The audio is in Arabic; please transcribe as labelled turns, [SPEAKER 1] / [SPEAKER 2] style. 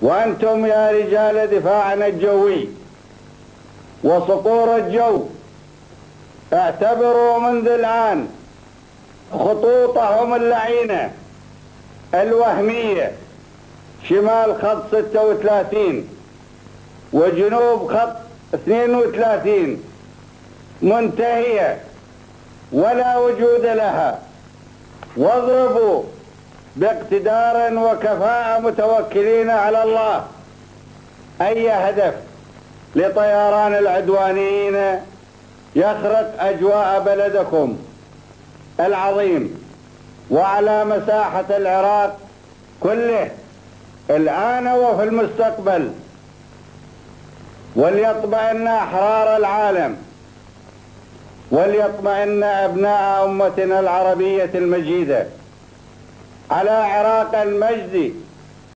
[SPEAKER 1] وأنتم يا رجال دفاعنا الجوي وصقور الجو اعتبروا منذ الآن خطوطهم اللعينة الوهمية شمال خط 36 وجنوب خط 32 منتهية ولا وجود لها، واضربوا باقتدار وكفاءة متوكلين على الله أي هدف لطيران العدوانيين يخرق أجواء بلدكم العظيم وعلى مساحة العراق كله الآن وفي المستقبل. وليطمئن أحرار العالم، وليطمئن أبناء أمتنا العربية المجيدة على عراق المجد